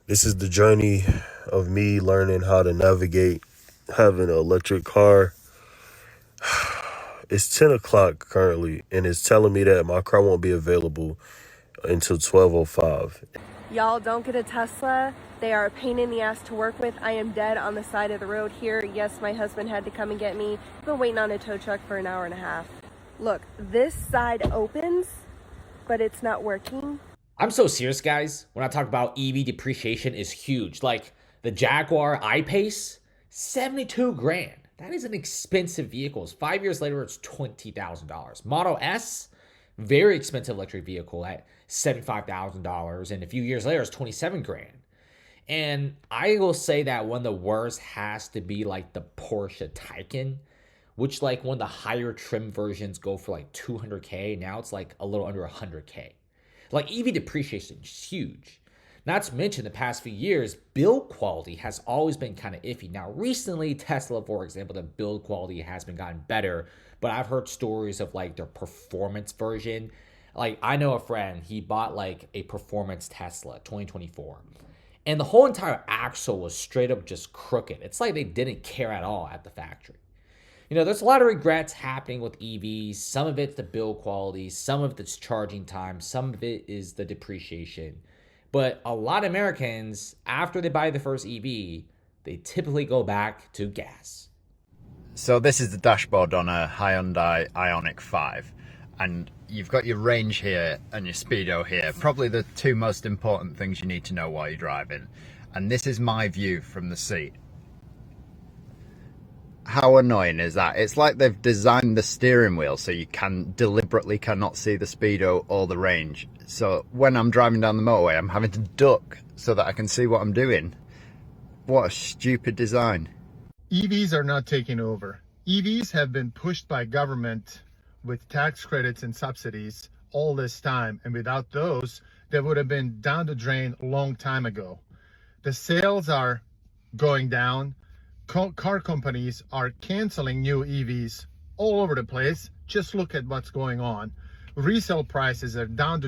This is the journey of me learning how to navigate having an electric car. It's 10 o'clock currently, and it's telling me that my car won't be available until 12:05. Y'all, don't get a Tesla. They are a pain in the ass to work with. I am dead on the side of the road here. Yes, my husband had to come and get me. I've been waiting on a tow truck for an hour and a half. Look, this side opens, but it's not working. I'm so serious, guys. When I talk about EV depreciation is huge. Like the Jaguar I-Pace, 72 grand. That is an expensive vehicle. 5 years later, it's $20,000. Model S, very expensive electric vehicle at $75,000. And a few years later, it's 27 grand. And I will say that one of the worst has to be like the Porsche Taycan, which like one of the higher trim versions go for like 200K. Now it's like a little under 100K. Like EV depreciation is huge. Not to mention the past few years, build quality has always been kind of iffy. Now, recently, Tesla, for example, the build quality has been gotten better, but I've heard stories of like their performance version. Like, I know a friend, he bought like a performance Tesla 2024, and the whole entire axle was straight up just crooked. It's like they didn't care at all at the factory. There's a lot of regrets happening with EVs. Some of it's the build quality, some of it's charging time, some of it is the depreciation. But a lot of Americans, after they buy the first EV, they typically go back to gas. So this is the dashboard on a Hyundai Ioniq 5, and you've got your range here and your speedo here, probably the two most important things you need to know while you're driving. And this is my view from the seat. How annoying is that? It's like they've designed the steering wheel so you deliberately cannot see the speedo or the range. So when I'm driving down the motorway, I'm having to duck so that I can see what I'm doing. What a stupid design. EVs are not taking over. EVs have been pushed by government with tax credits and subsidies all this time, and without those, they would have been down the drain a long time ago. The sales are going down. Car companies are canceling new EVs all over the place. Just look at what's going on. Resale prices are down the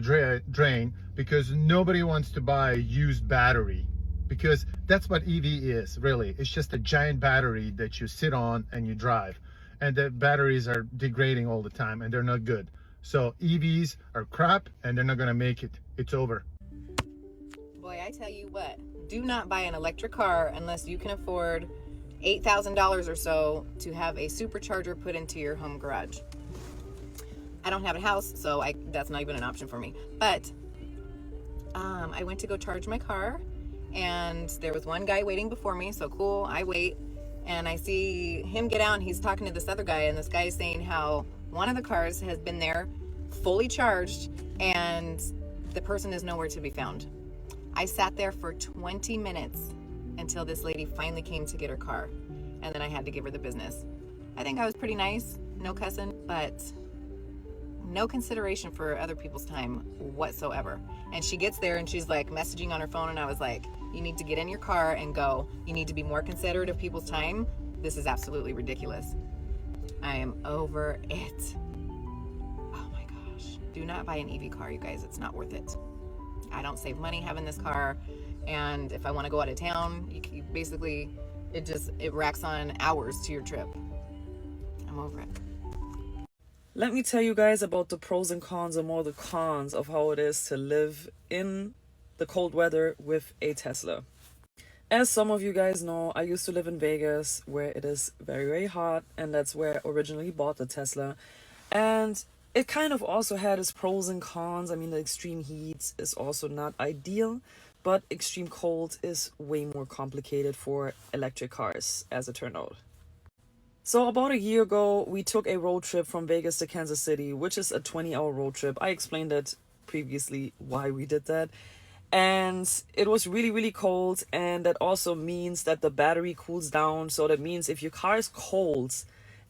drain because nobody wants to buy a used battery, because that's what EV is, really. It's just a giant battery that you sit on and you drive, and the batteries are degrading all the time and they're not good. So EVs are crap and they're not going to make it. It's over. Boy, I tell you what, do not buy an electric car unless you can afford $8,000 or so to have a supercharger put into your home garage. I don't have a house, so that's not even an option for me. But I went to go charge my car, and there was one guy waiting before me, so cool, I wait, and I see him get out, and he's talking to this other guy, and this guy is saying how one of the cars has been there fully charged, and the person is nowhere to be found. I sat there for 20 minutes until this lady finally came to get her car, and then I had to give her the business. I think I was pretty nice, no cussing, but no consideration for other people's time whatsoever. And she gets there and she's like messaging on her phone, and I was like, you need to get in your car and go. You need to be more considerate of people's time. This is absolutely ridiculous. I am over it. Oh my gosh. Do not buy an EV car, you guys. It's not worth it. I don't save money having this car, and if I want to go out of town, you basically, it racks on hours to your trip. I'm over it. Let me tell you guys about the pros and cons, or more the cons, of how it is to live in the cold weather with a Tesla. As some of you guys know, I used to live in Vegas, where it is very, very hot, and that's where I originally bought the Tesla. And it kind of also had its pros and cons. I mean, the extreme heat is also not ideal, but extreme cold is way more complicated for electric cars, as it turned out. So about a year ago, we took a road trip from Vegas to Kansas City, which is a 20-hour road trip. I explained that previously, why we did that. And it was really, really cold. And that also means that the battery cools down. So that means if your car is cold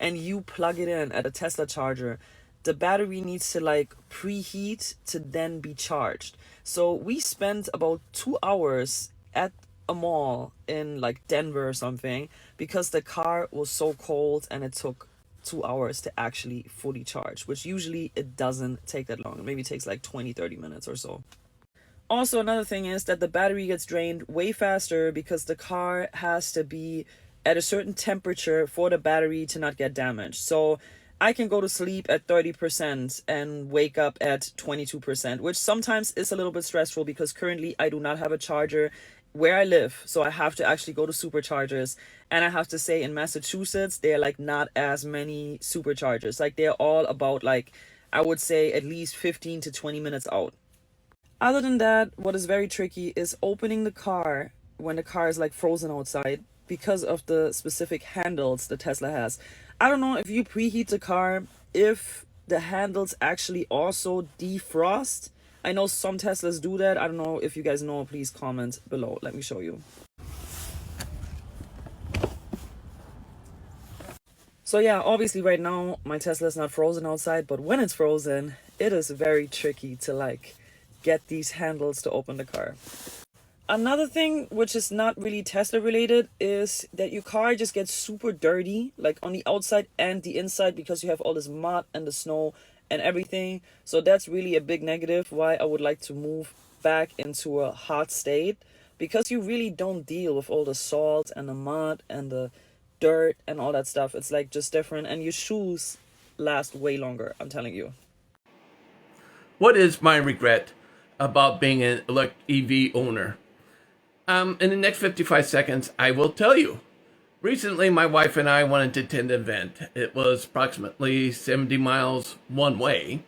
and you plug it in at a Tesla charger, the battery needs to like preheat to then be charged. So we spent about 2 hours at a mall in like Denver or something, because the car was so cold and it took 2 hours to actually fully charge, which usually it doesn't take that long. Maybe it takes like 20-30 minutes or so. Also, another thing is that the battery gets drained way faster because the car has to be at a certain temperature for the battery to not get damaged. So I can go to sleep at 30% and wake up at 22%, which sometimes is a little bit stressful because currently I do not have a charger where I live. So I have to actually go to superchargers. And I have to say, in Massachusetts, there are like not as many superchargers. Like they're all about, like, I would say at least 15 to 20 minutes out. Other than that, what is very tricky is opening the car when the car is like frozen outside because of the specific handles the Tesla has. I don't know if you preheat the car, if the handles actually also defrost. I know some Teslas do that. I don't know if you guys know. Please comment below. Let me show you. So yeah, obviously right now my Tesla is not frozen outside, but when it's frozen, it is very tricky to like get these handles to open the car. Another thing which is not really Tesla related is that your car just gets super dirty, like on the outside and the inside, because you have all this mud and the snow and everything. So that's really a big negative why I would like to move back into a hot state, because you really don't deal with all the salt and the mud and the dirt and all that stuff. It's like just different, and your shoes last way longer, I'm telling you. What is my regret about being an EV owner? In the next 55 seconds, I will tell you. Recently, my wife and I wanted to attend an event. It was approximately 70 miles one way.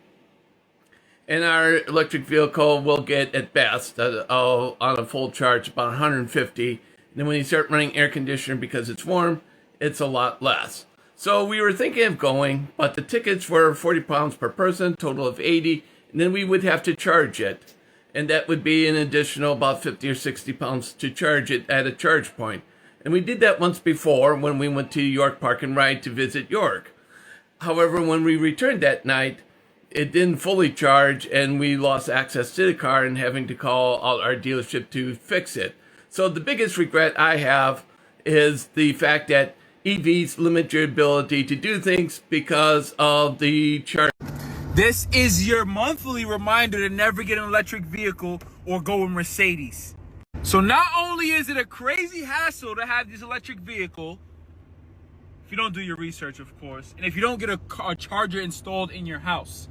And our electric vehicle will get, at best, on a full charge, about 150. And then when you start running air conditioner because it's warm, it's a lot less. So we were thinking of going, but the tickets were 40 pounds per person, total of 80. And then we would have to charge it. And that would be an additional about 50 or 60 pounds to charge it at a charge point. And we did that once before when we went to York Park and Ride to visit York. However, when we returned that night, it didn't fully charge and we lost access to the car and having to call our dealership to fix it. So the biggest regret I have is the fact that EVs limit your ability to do things because of the charge. This is your monthly reminder to never get an electric vehicle or go with Mercedes. So not only is it a crazy hassle to have this electric vehicle, if you don't do your research, of course, and if you don't get a charger installed in your house,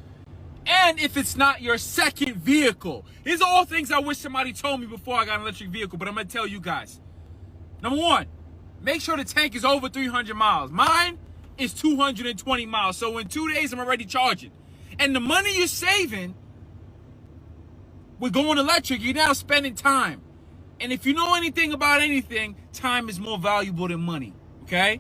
and if it's not your second vehicle. These are all things I wish somebody told me before I got an electric vehicle, but I'm going to tell you guys. Number one, make sure the tank is over 300 miles. Mine is 220 miles, so in 2 days I'm already charging. And the money you're saving with going electric, you're now spending time. And if you know anything about anything, time is more valuable than money, okay?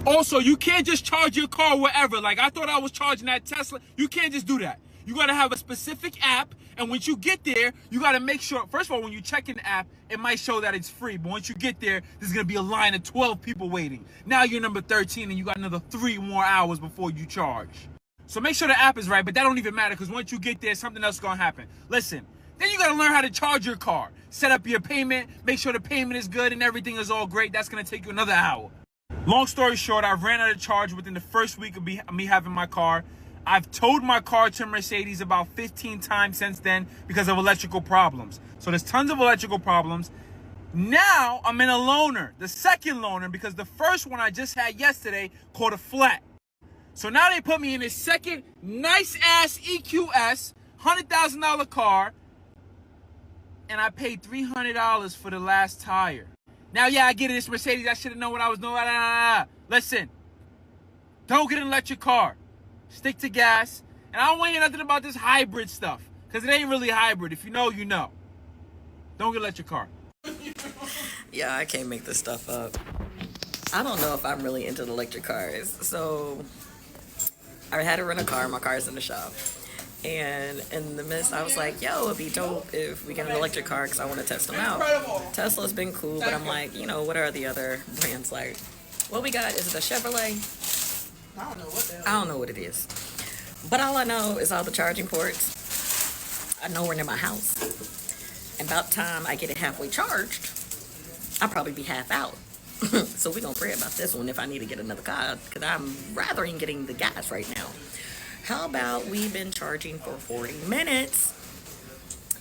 Also, you can't just charge your car wherever. Like, I thought I was charging that Tesla. You can't just do that. You got to have a specific app, and once you get there, you got to make sure, first of all, when you check in the app, it might show that it's free, but once you get there, there's going to be a line of 12 people waiting. Now you're number 13, and you got another 3 more hours before you charge. So make sure the app is right, but that don't even matter, because once you get there, something else is going to happen. Listen, then you got to learn how to charge your car. Set up your payment, make sure the payment is good and everything is all great. That's going to take you another hour. Long story short, I've ran out of charge within the first week of me having my car. I've towed my car to Mercedes about 15 times since then because of electrical problems. So there's tons of electrical problems. Now I'm in a loaner, the second loaner, because the first one I just had yesterday caught a flat. So now they put me in this second nice-ass EQS, $100,000 car, and I paid $300 for the last tire. Now, yeah, I get it. It's Mercedes. I should have known what I was doing. Listen, don't get an electric car. Stick to gas. And I don't want to hear nothing about this hybrid stuff, because it ain't really hybrid. If you know, you know. Don't get an electric car. Yeah, I can't make this stuff up. I don't know if I'm really into the electric cars. So I had to rent a car. My car's in the shop. And in the midst, I was like, yo, it'd be dope if we get an electric car because I want to test them out. Tesla's been cool, but I'm like, you know, what are the other brands like? What we got, is it a Chevrolet? I don't know what it is. But all I know is all the charging ports. I know we're near my house. And about time I get it halfway charged, I'll probably be half out. So we're going to pray about this one if I need to get another car, because I'm rather than getting the gas right now. How about we've been charging for 40 minutes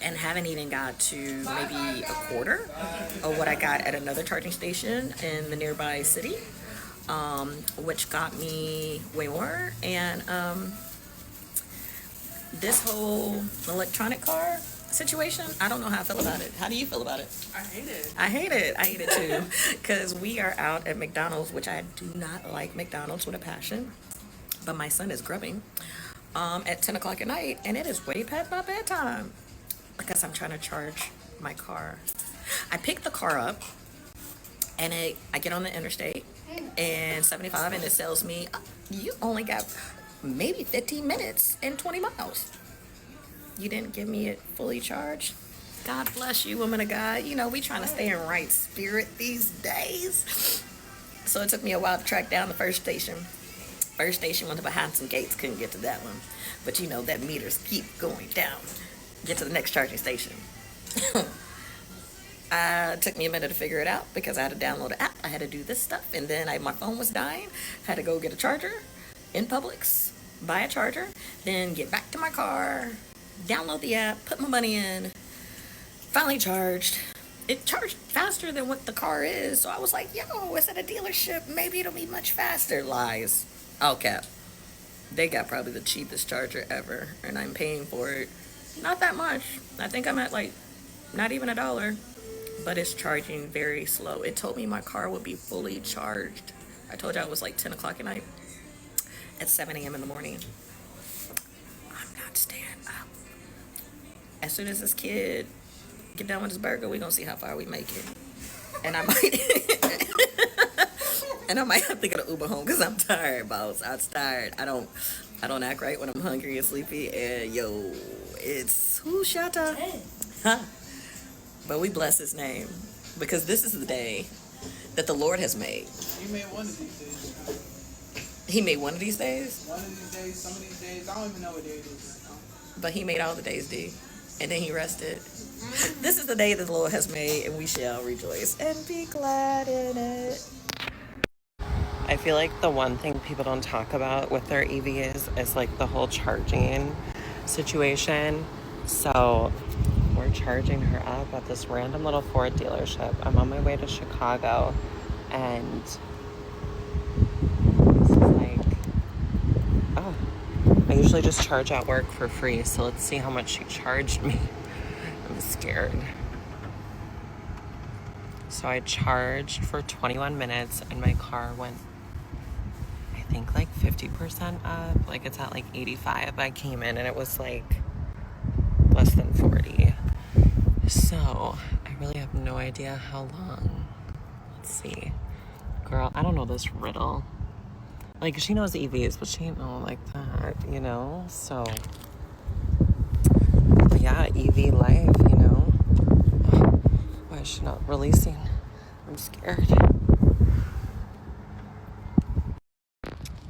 and haven't even got to maybe a quarter of what I got at another charging station in the nearby city, which got me way more. And this whole electronic car situation, I don't know how I feel about it. How do you feel about it? I hate it. I hate it. I hate it too. Because we are out at McDonald's, which I do not like McDonald's with a passion. But my son is grubbing at 10 o'clock at night, and it is way past my bedtime because I'm trying to charge my car. I picked the car up, and I get on the interstate and 75, and it tells me, you only got maybe 15 minutes and 20 miles. You didn't give me it fully charged. God bless you, woman of God. You know, we trying to stay in right spirit these days. So it took me a while to track down the first station. First station went behind some gates, couldn't get to that one. But you know, that meters keep going down. Get to the next charging station. Took me a minute to figure it out because I had to download an app. I had to do this stuff. And then my phone was dying. Had to go get a charger in Publix, buy a charger, then get back to my car, download the app, put my money in, finally charged. It charged faster than what the car is. So I was like, yo, it's at a dealership. Maybe it'll be much faster. Lies. Okay. They got probably the cheapest charger ever, and I'm paying for it. Not that much. I think I'm at like not even $1, but it's charging very slow. It told me my car would be fully charged. I told you it was like 10 o'clock at night. At 7 a.m. in the morning. I'm not staying up. As soon as this kid get done with his burger, we're gonna see how far we make it. And I might have to get an Uber home because I'm tired, boss. I'm tired. I don't act right when I'm hungry and sleepy. And yo, it's Shatta. Huh? But we bless his name because this is the day that the Lord has made. You made one of these days. He made one of these days? One of these days, some of these days, I don't even know what day it is. But he made all the days, D. And then he rested. This is the day that the Lord has made, and we shall rejoice and be glad in it. I feel like the one thing people don't talk about with their EVs is like the whole charging situation. So we're charging her up at this random little Ford dealership. I'm on my way to Chicago, and I usually just charge at work for free, so let's see how much she charged me. I'm scared. So I charged for 21 minutes and my car went, I think like 50% up. Like it's at like 85. I came in and it was like less than 40. So I really have no idea how long. Let's see. Girl, I don't know this riddle. Like, she knows EVs, but she ain't know like that, you know? So, but yeah, EV life, you know? Why is she not releasing? I'm scared.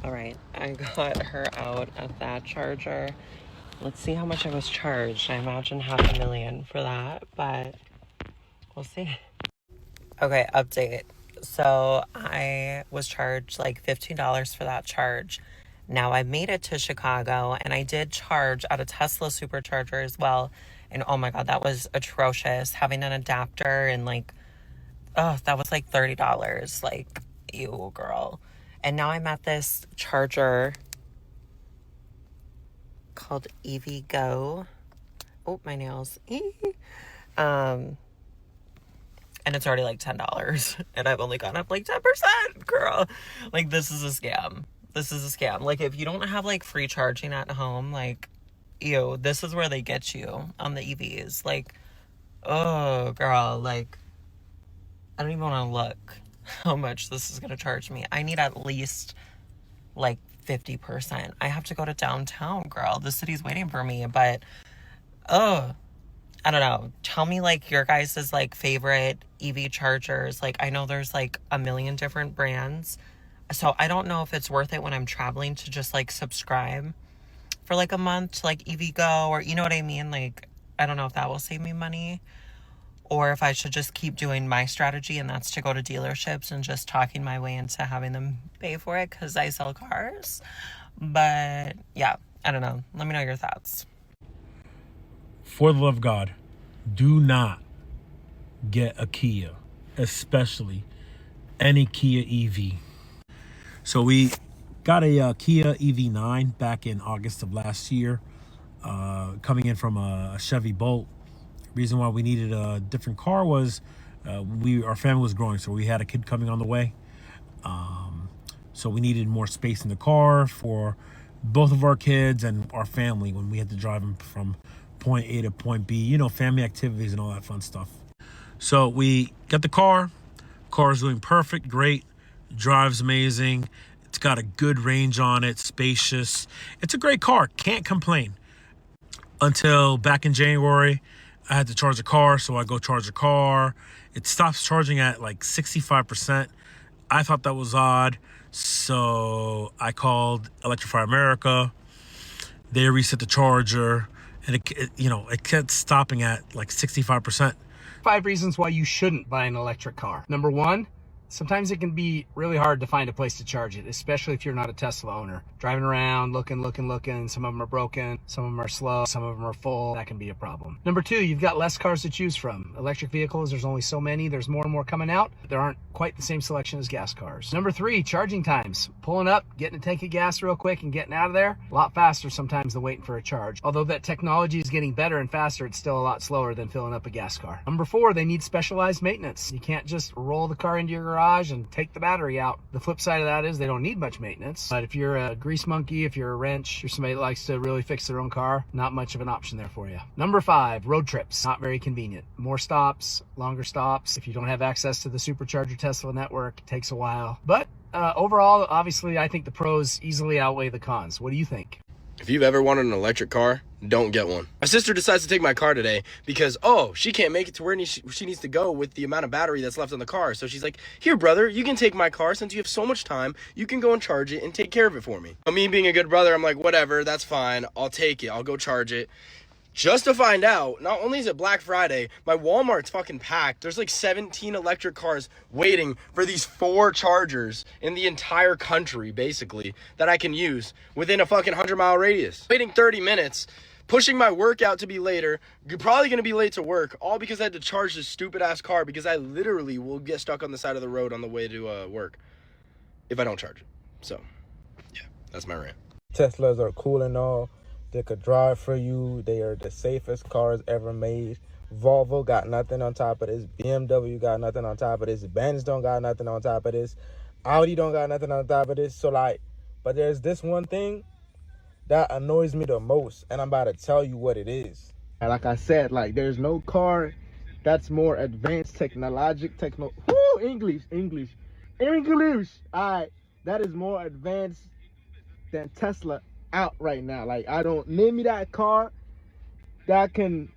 All right, I got her out of that charger. Let's see how much I was charged. I imagine $500,000 for that, but we'll see. Okay, update. So I was charged like $15 for that charge. Now I made it to Chicago and I did charge at a Tesla supercharger as well. And oh my God, that was atrocious. Having an adapter and like, oh, that was like $30. Like, ew, girl. And now I'm at this charger called EVgo. Oh, my nails. And it's already like $10 and I've only gone up like 10%, girl. Like, this is a scam. This is a scam. Like, if you don't have like free charging at home, like, ew, this is where they get you on the EVs. Like, oh, girl, like, I don't even want to look how much this is going to charge me. I need at least like 50%. I have to go to downtown, girl. The city's waiting for me, but, oh, I don't know. Tell me like your guys' like favorite EV chargers. Like, I know there's like a million different brands. So I don't know if it's worth it when I'm traveling to just like subscribe for like a month to like EVgo, or you know what I mean? Like, I don't know if that will save me money, or if I should just keep doing my strategy, and that's to go to dealerships and just talking my way into having them pay for it because I sell cars. But yeah, I don't know. Let me know your thoughts. For the love of God, do not get a Kia, especially any Kia EV. So we got a Kia EV9 back in August of last year, coming in from a Chevy Bolt. Reason why we needed a different car was our family was growing, so we had a kid coming on the way. So we needed more space in the car for both of our kids and our family when we had to drive them from point A to point B, you know, family activities and all that fun stuff. So we got the car. Car's doing perfect, great, drives amazing. It's got a good range on it, spacious. It's a great car, can't complain. Until back in January, I had to charge the car, so I go charge the car. It stops charging at like 65%. I thought that was odd, so I called Electrify America. They reset the charger, and it kept stopping at like 65%. 5 reasons why you shouldn't buy an electric car. Number 1, sometimes it can be really hard to find a place to charge it, especially if you're not a Tesla owner. Driving around, looking. Some of them are broken, some of them are slow, some of them are full. That can be a problem. Number 2, you've got less cars to choose from. Electric vehicles, there's only so many. There's more and more coming out. There aren't quite the same selection as gas cars. Number 3, charging times. Pulling up, getting a tank of gas real quick and getting out of there, a lot faster sometimes than waiting for a charge. Although that technology is getting better and faster, it's still a lot slower than filling up a gas car. Number 4, they need specialized maintenance. You can't just roll the car into your garage and take the battery out. The flip side of that is they don't need much maintenance. But if you're a grease monkey, if you're a wrench, you're somebody that likes to really fix their own car, not much of an option there for you. Number 5, road trips. Not very convenient. More stops, longer stops. If you don't have access to the Supercharger Tesla network, it takes a while. But overall, obviously, I think the pros easily outweigh the cons. What do you think? If you've ever wanted an electric car, don't get one. My sister decides to take my car today because, she can't make it to where she needs to go with the amount of battery that's left in the car. So she's like, here, brother, you can take my car since you have so much time. You can go and charge it and take care of it for me. Me being a good brother, I'm like, whatever, that's fine. I'll take it. I'll go charge it. Just to find out, not only is it Black Friday, my Walmart's fucking packed. There's like 17 electric cars waiting for these 4 chargers in the entire country, basically, that I can use within a fucking 100-mile radius. Waiting 30 minutes, pushing my workout to be later, probably gonna be late to work, all because I had to charge this stupid-ass car because I literally will get stuck on the side of the road on the way to work if I don't charge it. So, yeah, that's my rant. Teslas are cool and all. They could drive for you. They are the safest cars ever made. Volvo got nothing on top of this. BMW got nothing on top of this. Benz don't got nothing on top of this. Audi don't got nothing on top of this. So but there's this one thing that annoys me the most, and I'm about to tell you what it is. And like I said, there's no car that's more advanced English. All right, that is more advanced than Tesla out right now. Name me that car that can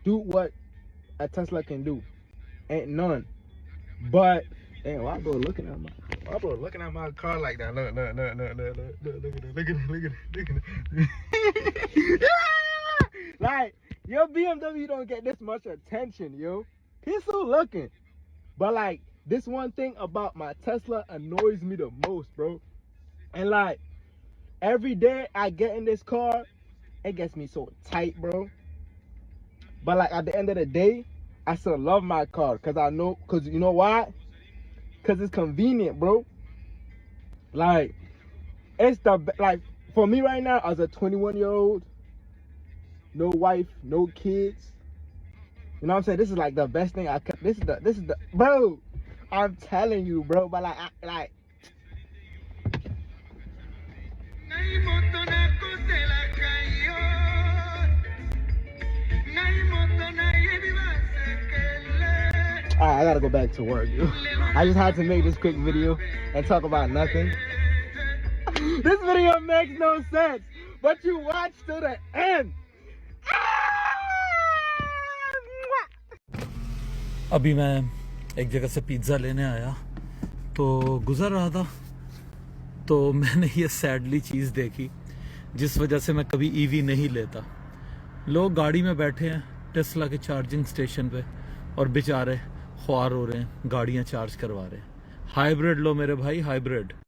do what a Tesla can do. Ain't none. But damn, why bro looking at my car like that? Look at it. Your BMW don't get this much attention, yo. He's still looking. But this one thing about my Tesla annoys me the most, bro. And every day I get in this car, it gets me so tight, bro. But at the end of the day, I still love my car because you know why? Because it's convenient, bro. It's for me right now as a 21-year-old, no wife, no kids. You know what I'm saying? This is the best thing this is the bro. I'm telling you, bro. But I gotta go back to work, yo. I just had to make this quick video and talk about nothing. This video makes no sense, but you watch to the end. अभी मैं एक जगह से pizza लेने आया तो गुजर रहा था तो मैंने ये सैडली चीज़ देखी जिस वजह से मैं कभी ईवी नहीं लेता। लोग गाड़ी में बैठे हैं टेस्ला के चार्जिंग स्टेशन पे और बेचारे ख्वार हो रहे हैं, गाड़ियां चार्ज करवा रहे हैं। हाइब्रिड लो मेरे भाई, हाइब्रिड।